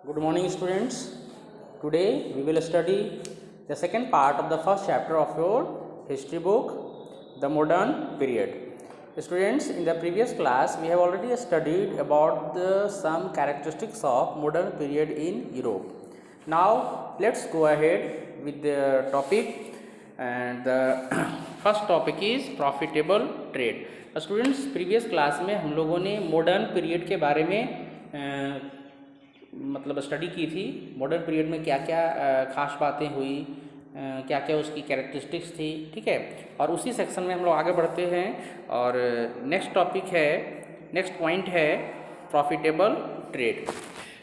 Good morning, students. Today we will study the second part of the first chapter of your history book, the modern period. Students, in the previous class we have already studied about some characteristics of modern period in Europe. Now let's go ahead with the topic, and the first topic is profitable trade. Students, previous class में हम लोगों ने modern period के बारे में मतलब study की थी। मॉडर्न पीरियड में क्या क्या खास बातें हुई, क्या क्या उसकी कैरेक्टरिस्टिक्स थी, ठीक है। और उसी सेक्शन में हम लोग आगे बढ़ते हैं और नेक्स्ट टॉपिक है, नेक्स्ट पॉइंट है profitable trade.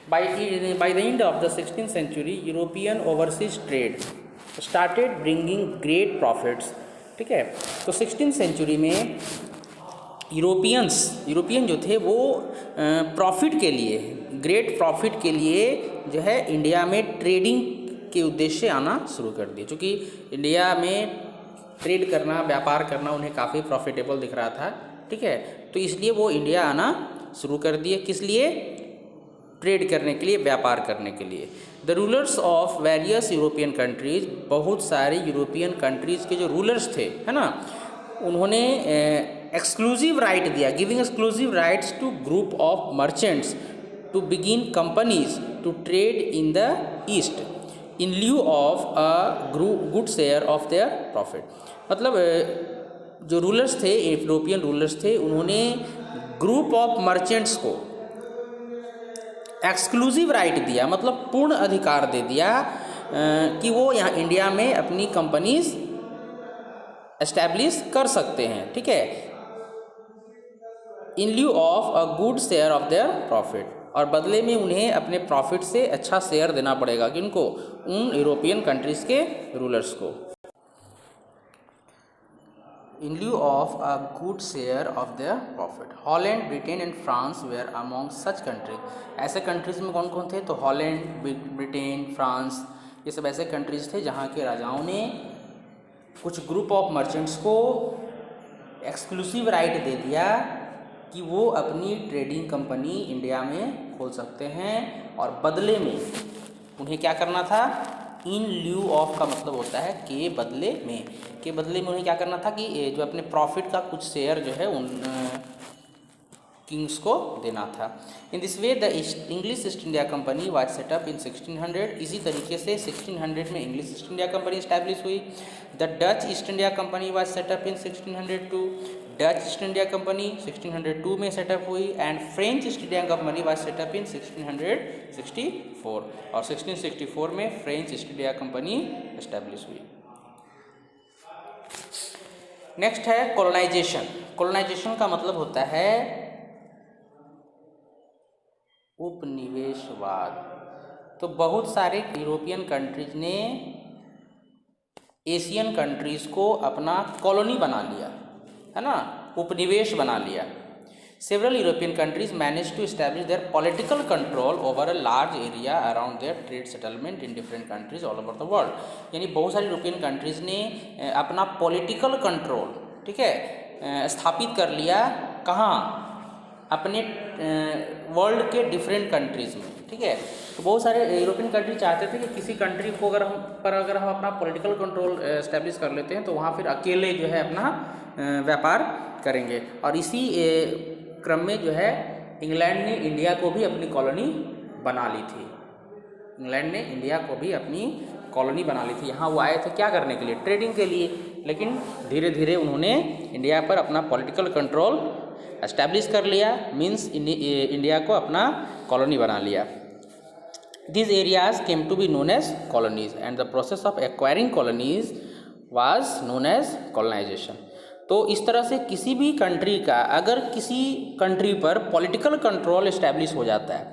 By the end of the 16th century European overseas trade started bringing great profits, ठीक है। तो 16th सेंचुरी में यूरोपियन जो थे वो प्रॉफिट के लिए, ग्रेट प्रॉफिट के लिए जो है इंडिया में ट्रेडिंग के उद्देश्य आना शुरू कर दिए। क्योंकि इंडिया में ट्रेड करना, व्यापार करना उन्हें काफ़ी प्रॉफिटेबल दिख रहा था, ठीक है। तो इसलिए वो इंडिया आना शुरू कर दिए। किस लिए? ट्रेड करने के लिए, व्यापार करने के लिए। The rulers of various European countries, बहुत सारे यूरोपियन कंट्रीज़ के जो रूलर्स थे, है ना, उन्होंने एक्सक्लूसिव राइट दिया, giving exclusive rights to group of merchants to begin companies to trade in the east in lieu of a good share of their profit. मतलब जो रूलर्स थे, यूरोपियन रूलर्स थे, उन्होंने ग्रुप ऑफ मर्चेंट्स को exclusive right दिया, मतलब पूर्ण अधिकार दे दिया कि वो यहाँ इंडिया में अपनी कंपनीज एस्टैब्लिश कर सकते हैं, ठीक है, in lieu of a good share of their profit. और बदले में उन्हें अपने प्रॉफिट से अच्छा शेयर देना पड़ेगा, किनको? उन यूरोपियन कंट्रीज़ के रूलर्स को। In lieu of a good share of their profit. Holland, Britain and France were among such countries. ऐसे कंट्रीज़ में कौन कौन थे? तो हॉलैंड, ब्रिटेन, फ्रांस, ये सब ऐसे कंट्रीज़ थे जहाँ के राजाओं ने कुछ ग्रुप ऑफ मर्चेंट्स को एक्सक्लूसिव राइट दे दिया कि वो अपनी ट्रेडिंग कंपनी इंडिया में खोल सकते हैं, और बदले में उन्हें क्या करना था? इन ल्यू ऑफ का मतलब होता है के बदले में। के बदले में उन्हें क्या करना था कि जो अपने प्रॉफिट का कुछ शेयर जो है उन किंग्स को देना था। In this way the English East India Company was set up in 1600। इसी तरीके से 1600 में English East India Company establish हुई। The Dutch East India Company was set up in 1602। Dutch East India Company 1602 में सेटअप हुई। And French East India Company was set up in 1664, और 1664 में French East India Company establish हुई। Next है colonisation. Colonisation का मतलब होता है उपनिवेशवाद। तो बहुत सारे यूरोपियन कंट्रीज ने एशियन कंट्रीज को अपना कॉलोनी बना लिया, है ना, उपनिवेश बना लिया। Several European countries manage to establish their political control over a large area around their trade settlement in different countries all over the world. यानी बहुत सारी यूरोपियन कंट्रीज ने अपना पॉलिटिकल कंट्रोल, ठीक है, स्थापित कर लिया। कहाँ? अपने वर्ल्ड के डिफरेंट कंट्रीज़ में, ठीक है। तो बहुत सारे यूरोपियन कंट्री चाहते थे कि किसी कंट्री को अगर हम अपना पॉलिटिकल कंट्रोल एस्टेब्लिश कर लेते हैं तो वहाँ फिर अकेले जो है अपना व्यापार करेंगे। और इसी क्रम में जो है इंग्लैंड ने इंडिया को भी अपनी कॉलोनी बना ली थी। इंग्लैंड ने इंडिया को भी अपनी कॉलोनी बना ली थी। यहाँ वो आए थे क्या करने के लिए? ट्रेडिंग के लिए। लेकिन धीरे धीरे उन्होंने इंडिया पर अपना पॉलिटिकल कंट्रोल एस्टैब्लिश कर लिया, मीन्स इंडिया को अपना कॉलोनी बना लिया। These areas came to be known as colonies and the process of acquiring colonies was known as colonization। तो इस तरह से किसी भी कंट्री का, अगर किसी कंट्री पर पॉलिटिकल कंट्रोल इस्टेब्लिश हो जाता है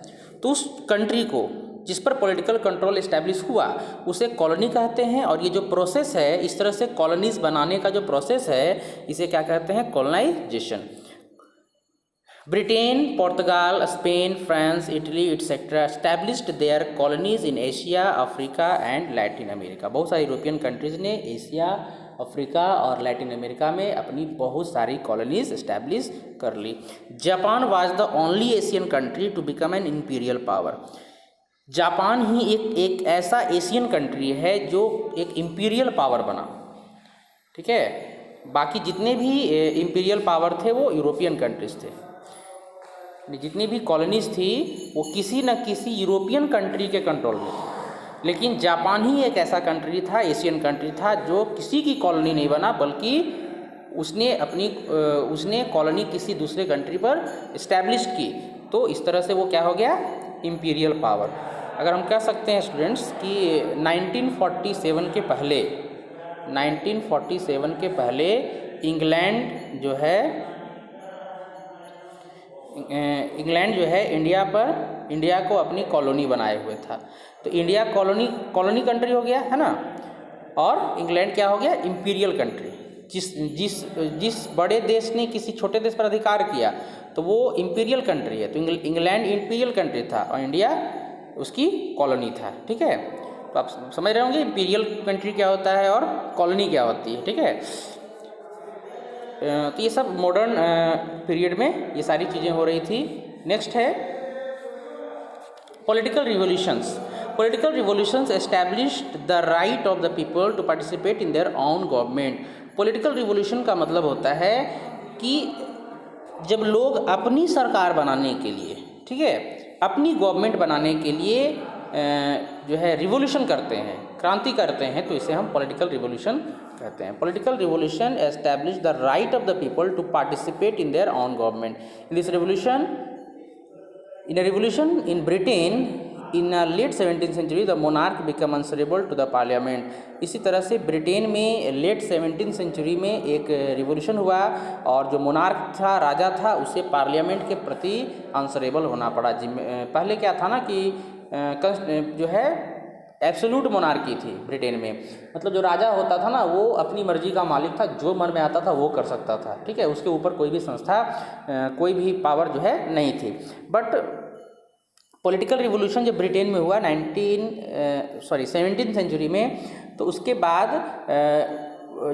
तो उस कंट्री को, जिस पर पॉलिटिकल कंट्रोल इस्टेब्लिश हुआ, उसे कॉलोनी कहते हैं। और ये जो प्रोसेस है, इस तरह से कॉलोनीज बनाने का जो प्रोसेस है, इसे क्या कहते हैं? Colonisation. Britain, Portugal, Spain, France, Italy etcetera established their colonies in Asia, Africa and Latin America. बहुत सारी यूरोपियन कंट्रीज़ ने एशिया, अफ्रीका और लैटिन अमेरिका में अपनी बहुत सारी कॉलोनीज इस्टेब्लिश कर ली। Japan was the only Asian country to become an imperial power. Japan ही एक ऐसा एशियन कंट्री है जो एक इम्पीरियल पावर बना, ठीक है। बाकी जितने भी इम्पीरियल पावर थे वो यूरोपियन कंट्रीज थे, जितनी भी कॉलोनीज थी वो किसी न किसी यूरोपियन कंट्री के कंट्रोल में थी। लेकिन जापान ही एक ऐसा कंट्री था, एशियन कंट्री था, जो किसी की कॉलोनी नहीं बना, बल्कि उसने कॉलोनी किसी दूसरे कंट्री पर इस्टेब्लिश की। तो इस तरह से वो क्या हो गया, इम्पीरियल पावर। अगर हम कह सकते हैं स्टूडेंट्स कि 1947 के पहले इंग्लैंड जो है इंडिया को अपनी कॉलोनी बनाए हुए था। तो इंडिया कॉलोनी कंट्री हो गया, है ना, और इंग्लैंड क्या हो गया, इम्पीरियल कंट्री। जिस बड़े देश ने किसी छोटे देश पर अधिकार किया तो वो इम्पीरियल कंट्री है। तो इंग्लैंड इम्पीरियल कंट्री था और इंडिया उसकी कॉलोनी था, ठीक है। तो आप समझ रहे होंगे इम्पीरियल कंट्री क्या होता है और कॉलोनी क्या होती है, ठीक है। तो ये सब मॉडर्न पीरियड में ये सारी चीज़ें हो रही थी। नेक्स्ट है political revolutions established the right of the people to participate in their own government. Political revolution का मतलब होता है कि जब लोग अपनी सरकार बनाने के लिए, ठीक है, अपनी गवर्नमेंट बनाने के लिए जो है रिवोल्यूशन करते हैं, क्रांति करते हैं, तो इसे हम पॉलिटिकल रिवोल्यूशन कहते हैं। Political revolution establish the right of the people to participate in their own government. In a revolution in Britain in late 17th century the monarch became answerable to the parliament। इसी तरह से Britain में late 17th century में एक revolution हुआ और जो monarch था, राजा था, उसे पार्लियामेंट के प्रति आंसरेबल होना पड़ा। पहले क्या था ना कि जो है एब्सोल्यूट मोनार्की थी ब्रिटेन में, मतलब जो राजा होता था ना वो अपनी मर्जी का मालिक था, जो मन में आता था वो कर सकता था, ठीक है। उसके ऊपर कोई भी संस्था, कोई भी पावर जो है नहीं थी। बट पॉलिटिकल रिवोल्यूशन जब ब्रिटेन में हुआ 17th सेंचुरी में, तो उसके बाद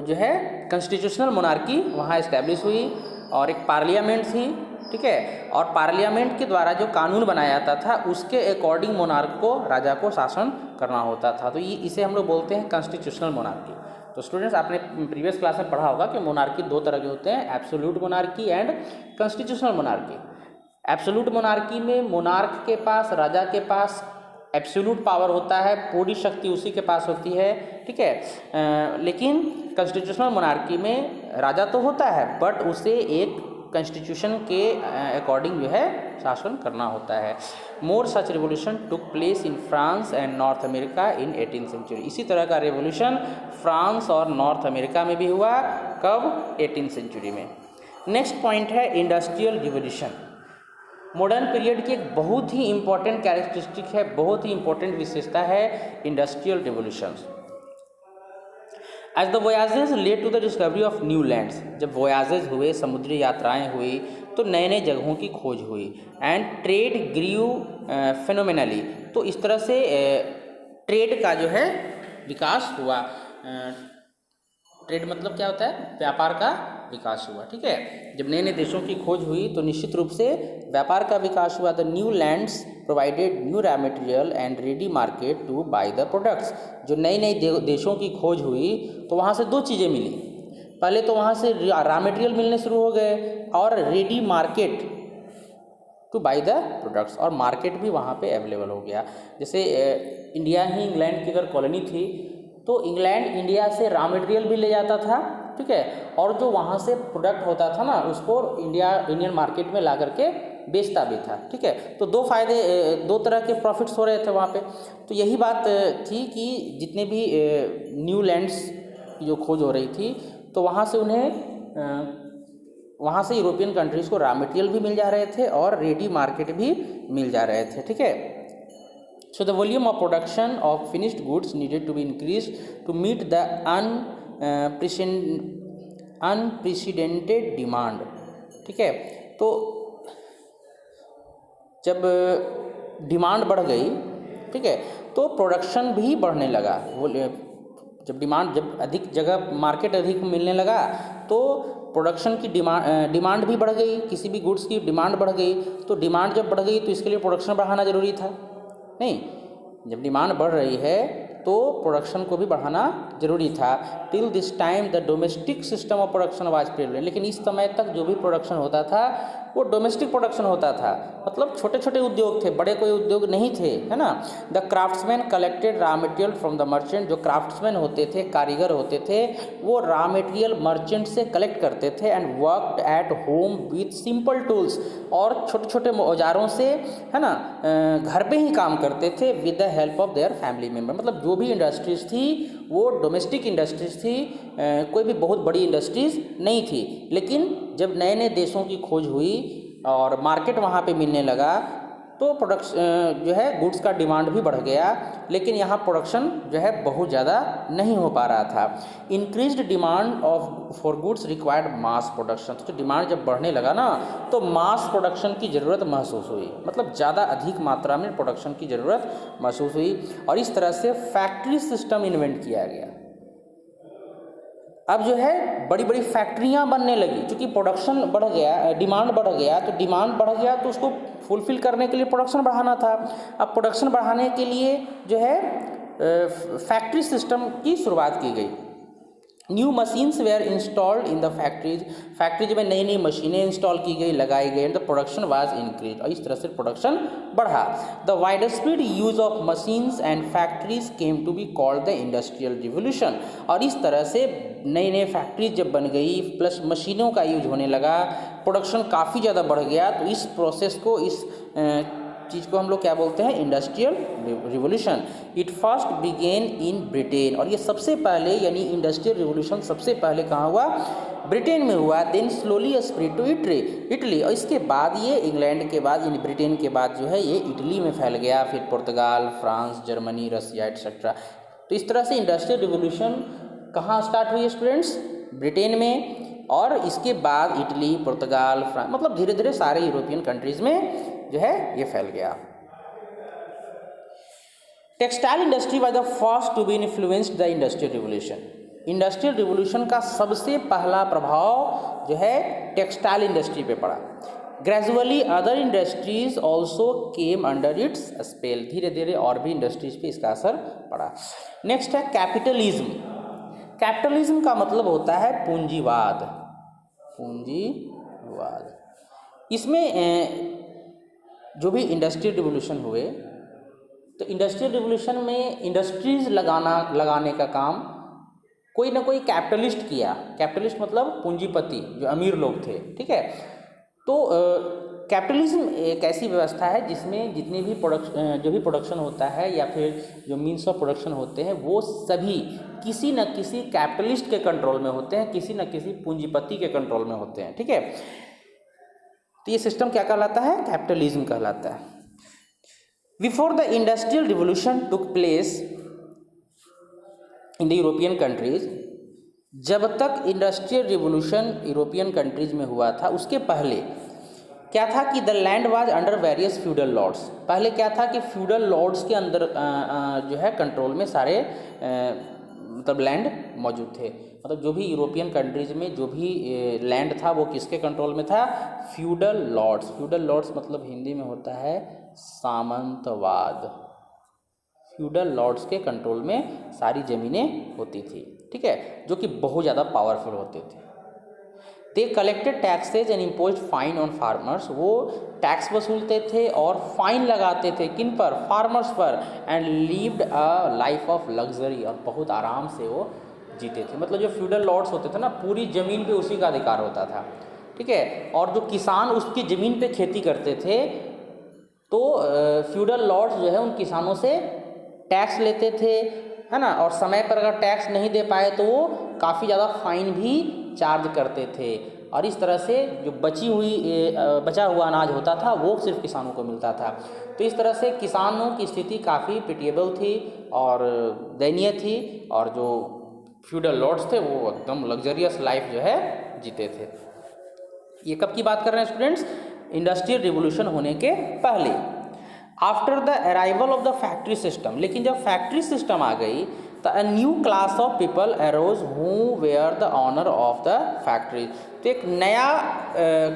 जो है कॉन्स्टिट्यूशनल मोनार्की वहाँ इस्टेब्लिश हुई और एक पार्लियामेंट थी, ठीक है। और पार्लियामेंट के द्वारा जो कानून बनाया जाता था उसके अकॉर्डिंग मोनार्क को, राजा को शासन करना होता था। तो इसे हम लोग बोलते हैं कॉन्स्टिट्यूशनल मोनार्की। तो स्टूडेंट्स आपने प्रीवियस क्लास में पढ़ा होगा कि मोनार्की दो तरह के होते हैं, absolute monarchy and constitutional monarchy. Absolute monarchy में मोनार्क के पास, राजा के पास एब्सोल्यूट पावर होता है, पूरी शक्ति उसी के पास होती है, ठीक है। लेकिन कॉन्स्टिट्यूशनल मोनार्की में राजा तो होता है बट उसे एक कॉन्स्टिट्यूशन के अकॉर्डिंग जो है शासन करना होता है। More such revolution took place in France and North America in 18th century. इसी तरह का रिवोल्यूशन फ्रांस और नॉर्थ अमेरिका में भी हुआ, कब, 18th सेंचुरी में। नेक्स्ट पॉइंट है इंडस्ट्रियल रिवोल्यूशन। मॉडर्न पीरियड की एक बहुत ही इंपॉर्टेंट कैरेक्टरिस्टिक है, बहुत ही इंपॉर्टेंट विशेषता है industrial revolution. As the voyages led to the discovery of new lands. जब वोयाजेज हुए, समुद्री यात्राएं हुई, तो नए नए जगहों की खोज हुई। And trade grew phenomenally. तो इस तरह से ट्रेड का जो है विकास हुआ। ट्रेड मतलब क्या होता है, व्यापार का विकास हुआ, ठीक है। जब नए नए देशों की खोज हुई तो निश्चित रूप से व्यापार का विकास हुआ। The new lands provided new raw material and ready market to buy the products. जो नई नई देशों की खोज हुई तो वहाँ से दो चीज़ें मिली। पहले तो वहाँ से रॉ मटेरियल मिलने शुरू हो गए और ready market to buy the products, और मार्केट भी वहाँ पे अवेलेबल हो गया। जैसे इंडिया ही इंग्लैंड की अगर कॉलोनी थी तो इंग्लैंड इंडिया से रॉ मटेरियल भी ले जाता था, ठीक है, और जो वहाँ से प्रोडक्ट होता था ना उसको इंडियन मार्केट में ला करके बेचता भी था, ठीक है। तो दो तरह के प्रॉफिट्स हो रहे थे वहाँ पे। तो यही बात थी कि जितने भी न्यू लैंड्स की जो खोज हो रही थी तो वहाँ से यूरोपियन कंट्रीज़ को रॉ मटेरियल भी मिल जा रहे थे और रेडी मार्केट भी मिल जा रहे थे, ठीक है। So the volume of production of finished goods needed to be increased to meet the unprecedented demand, ठीक है। तो जब डिमांड बढ़ गई, ठीक है, तो प्रोडक्शन भी बढ़ने लगा। जब अधिक जगह मार्केट अधिक मिलने लगा तो प्रोडक्शन की डिमांड भी बढ़ गई, किसी भी गुड्स की डिमांड बढ़ गई। तो डिमांड जब बढ़ गई तो इसके लिए प्रोडक्शन बढ़ाना ज़रूरी था, नहीं। जब डिमांड बढ़ रही है तो प्रोडक्शन को भी बढ़ाना जरूरी था। Till this time the domestic system of production was prevalent, लेकिन इस समय तक जो भी प्रोडक्शन होता था वो डोमेस्टिक प्रोडक्शन होता था, मतलब छोटे छोटे उद्योग थे, बड़े कोई उद्योग नहीं थे, है ना। The craftsman collected raw material from the merchant, जो क्राफ्ट्समैन होते थे, कारीगर होते थे, वो रॉ मटेरियल मर्चेंट से कलेक्ट करते थे and worked at home with simple tools, और छोटे छोटे औजारों से, है ना, घर पे ही काम करते थे with the help of their family member. मतलब जो भी इंडस्ट्रीज थी वो डोमेस्टिक इंडस्ट्रीज थी, कोई भी बहुत बड़ी इंडस्ट्रीज नहीं थी। लेकिन जब नए नए देशों की खोज हुई और मार्केट वहाँ पे मिलने लगा तो प्रोडक्शन जो है गुड्स का डिमांड भी बढ़ गया, लेकिन यहाँ प्रोडक्शन जो है बहुत ज़्यादा नहीं हो पा रहा था। Increased demand of for goods required mass production, तो डिमांड जब बढ़ने लगा ना तो मास प्रोडक्शन की ज़रूरत महसूस हुई, मतलब ज़्यादा अधिक मात्रा में प्रोडक्शन की ज़रूरत महसूस हुई, और इस तरह से फैक्ट्री सिस्टम इन्वेंट किया गया। अब जो है बड़ी बड़ी फैक्ट्रियां बनने लगी, क्योंकि प्रोडक्शन बढ़ गया, डिमांड बढ़ गया, तो डिमांड बढ़ गया तो उसको फुलफिल करने के लिए प्रोडक्शन बढ़ाना था। अब प्रोडक्शन बढ़ाने के लिए जो है फैक्ट्री सिस्टम की शुरुआत की गई। New machines were installed in the factories में नई नई मशीनें इंस्टॉल की गई, लगाई गई, and the production was increase, और इस तरह से प्रोडक्शन बढ़ा। The widespread use of machines and factories came to be called the industrial revolution, और इस तरह से नई नई फैक्ट्रीज जब बन गई प्लस मशीनों का यूज होने लगा, प्रोडक्शन काफ़ी ज़्यादा बढ़ गया, तो इस प्रोसेस को, इस चीज़ को हम लोग क्या बोलते हैं, industrial revolution. It first began in Britain, और ये सबसे पहले यानी इंडस्ट्रियल रिवोल्यूशन सबसे पहले कहाँ हुआ, ब्रिटेन में हुआ। Then slowly spread to Italy, और इसके बाद ये इंग्लैंड के बाद यानी ब्रिटेन के बाद जो है ये इटली में फैल गया, फिर पुर्तगाल, फ्रांस, जर्मनी, रसिया एटसेट्रा। तो इस तरह से इंडस्ट्रियल रिवोल्यूशन कहाँ स्टार्ट हुई स्टूडेंट्स, ब्रिटेन में, और इसके बाद इटली, पुर्तगाल, फ्रांस, मतलब धीरे धीरे सारे यूरोपियन कंट्रीज में जो है ये फैल गया। Textile industry was the first to be influenced the industrial revolution. Industrial revolution का सबसे पहला प्रभाव जो है टेक्सटाइल इंडस्ट्री पे पड़ा। Gradually other industries also came under its spell, धीरे धीरे और भी इंडस्ट्रीज पे इसका असर पड़ा। नेक्स्ट है कैपिटलिज्म। कैपिटलिज्म का मतलब होता है पूंजीवाद, पूंजीवाद। इसमें जो भी इंडस्ट्रियल रिवोल्यूशन हुए तो इंडस्ट्रियल रिवोल्यूशन में इंडस्ट्रीज लगाने का काम कोई ना कोई कैपिटलिस्ट किया। कैपिटलिस्ट मतलब पूंजीपति, जो अमीर लोग थे, ठीक है। तो कैपिटलिज्म एक ऐसी व्यवस्था है जिसमें जितने भी जो भी प्रोडक्शन होता है या फिर जो मीन्स ऑफ प्रोडक्शन होते हैं वो सभी किसी न किसी कैपिटलिस्ट के कंट्रोल में होते हैं, किसी न किसी पूंजीपति के कंट्रोल में होते हैं, ठीक है। तो ये सिस्टम क्या कहलाता है, कैपिटलिज्म कहलाता है। Before the industrial revolution took place in the European countries, जब तक इंडस्ट्रियल रिवोल्यूशन यूरोपियन कंट्रीज में हुआ था उसके पहले क्या था कि the land was under various feudal lords. पहले क्या था कि फ्यूडल लॉर्ड्स के अंदर जो है कंट्रोल में सारे मतलब लैंड मौजूद थे। मतलब जो भी यूरोपियन कंट्रीज में जो भी लैंड था वो किसके कंट्रोल में था, फ्यूडल लॉर्ड्स। फ्यूडल लॉर्ड्स मतलब हिंदी में होता है सामंतवाद। फ्यूडल लॉर्ड्स के कंट्रोल में सारी ज़मीनें होती थी, ठीक है, जो कि बहुत ज़्यादा पावरफुल होते थे। They collected taxes and imposed fine on farmers. वो टैक्स वसूलते थे और फाइन लगाते थे किन पर, फार्मर्स पर। And levied a life of luxury, और बहुत आराम से वो जीते थे। मतलब जो फ्यूडल लॉर्ड्स होते थे ना, पूरी ज़मीन पे उसी का अधिकार होता था, ठीक है। और जो किसान उसकी ज़मीन पे खेती करते थे तो फ्यूडल लॉर्ड्स जो है उन किसानों से टैक्स लेते थे, है ना, और समय पर अगर टैक्स नहीं दे पाए तो वो काफ़ी ज़्यादा फाइन भी चार्ज करते थे। और इस तरह से जो बचा हुआ अनाज होता था वो सिर्फ किसानों को मिलता था। तो इस तरह से किसानों की स्थिति काफ़ी पिटिएबल थी और दयनीय थी, और जो फ्यूडल लॉर्ड्स थे वो एकदम लग्जरियस लाइफ जो है जीते थे। ये कब की बात कर रहे हैं स्टूडेंट्स, इंडस्ट्रियल रिवोल्यूशन होने के पहले, after the arrival of the factory system. लेकिन जब फैक्ट्री सिस्टम आ गई तो a new class of people arose who were the owner of the factory. तो एक नया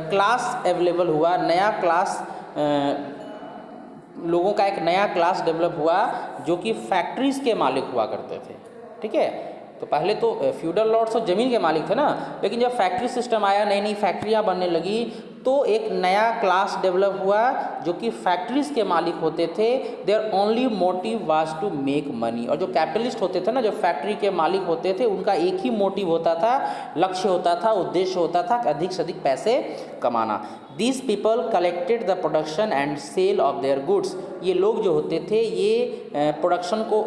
क्लास अवेलेबल हुआ, नया क्लास लोगों का एक नया क्लास डेवलप हुआ जो कि फैक्ट्रीज़ के मालिक हुआ करते थे। ठीक है, तो पहले तो फ्यूडल लॉर्ड्स और ज़मीन के मालिक थे ना, लेकिन जब फैक्ट्री सिस्टम आया, नई नई फैक्ट्रियाँ बनने लगी, तो एक नया क्लास डेवलप हुआ जो कि फैक्ट्रीज़ के मालिक होते थे। Their only motive was to make money. और जो कैपिटलिस्ट होते थे ना, जो फैक्ट्री के मालिक होते थे, उनका एक ही मोटिव होता था, लक्ष्य होता था, उद्देश्य होता था कि अधिक से अधिक पैसे कमाना। These people collected the production and sale of their goods। ये लोग जो होते थे, ये प्रोडक्शन को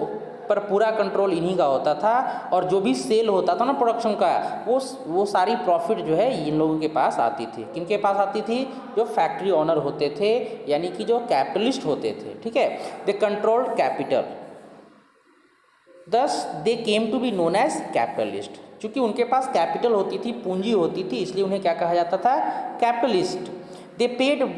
पर पूरा कंट्रोल इन्हीं का होता था, और जो भी सेल होता था ना प्रोडक्शन का, वो सारी प्रॉफिट जो है इन लोगों के पास आती थी। किनके पास आती थी? जो फैक्ट्री ओनर होते थे, यानी कि जो कैपिटलिस्ट होते थे। ठीक है, दे controlled capital, thus they came to be known as capitalist. चूँकि उनके पास कैपिटल होती थी, पूंजी होती थी, इसलिए उन्हें क्या कहा जाता था? Capitalist. They paid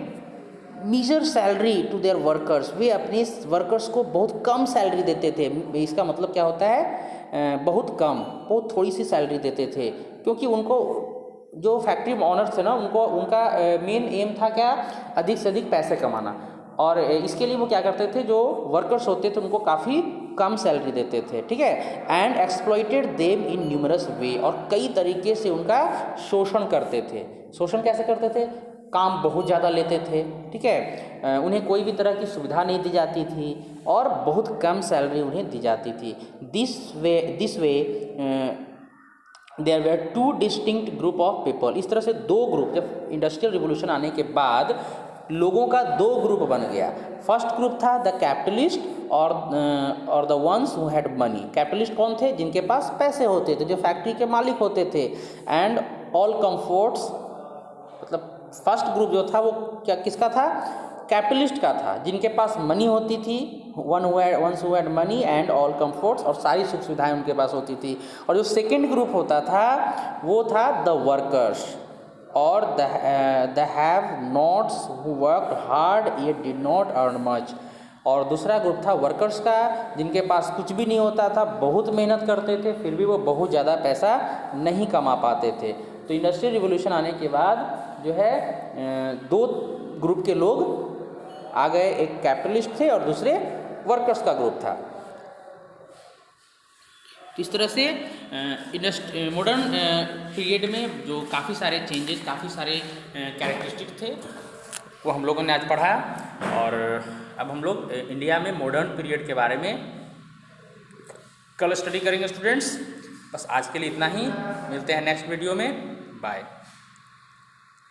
meagre salary to their workers. वे अपने वर्कर्स को बहुत कम सैलरी देते थे। इसका मतलब क्या होता है? बहुत कम, बहुत थोड़ी सी सैलरी देते थे, क्योंकि उनको जो फैक्ट्री ओनर्स थे ना, उनका मेन एम था क्या? अधिक से अधिक पैसे कमाना। और इसके लिए वो क्या करते थे? जो वर्कर्स होते थे उनको काफ़ी कम सैलरी देते थे। ठीक है, and exploited them in numerous way. और कई तरीके से उनका शोषण करते थे। शोषण कैसे करते थे? काम बहुत ज़्यादा लेते थे। ठीक है, उन्हें कोई भी तरह की सुविधा नहीं दी जाती थी, और बहुत कम सैलरी उन्हें दी जाती थी। This way there were two distinct group of people. इस तरह से दो ग्रुप, जब इंडस्ट्रियल रिवोल्यूशन आने के बाद लोगों का दो ग्रुप बन गया। फर्स्ट ग्रुप था द कैपिटलिस्ट और the ones who had money. Capitalist कौन थे? जिनके पास पैसे होते थे, जो फैक्ट्री के मालिक होते थे। एंड ऑल कंफर्ट्स, मतलब फर्स्ट ग्रुप जो था वो क्या किसका था? कैपिटलिस्ट का था, जिनके पास मनी होती थी, ones who had money and all comforts, और सारी सुख सुविधाएं उनके पास होती थी। और जो सेकंड ग्रुप होता था वो था द वर्कर्स और the have nots who worked hard yet did not earn much. और दूसरा ग्रुप था वर्कर्स का, जिनके पास कुछ भी नहीं होता था, बहुत मेहनत करते थे, फिर भी वो बहुत ज़्यादा पैसा नहीं कमा पाते थे। तो इंडस्ट्रियल रिवोल्यूशन आने के बाद जो है दो ग्रुप के लोग आ गए, एक कैपिटलिस्ट थे और दूसरे वर्कर्स का ग्रुप था। तो इस तरह से मॉडर्न पीरियड में जो काफ़ी सारे चेंजेस, काफ़ी सारे कैरेक्टरिस्टिक थे, वो हम लोगों ने आज पढ़ा। और अब हम लोग इंडिया में मॉडर्न पीरियड के बारे में कल स्टडी करेंगे स्टूडेंट्स। बस आज के लिए इतना ही, मिलते हैं नेक्स्ट वीडियो में। बाय।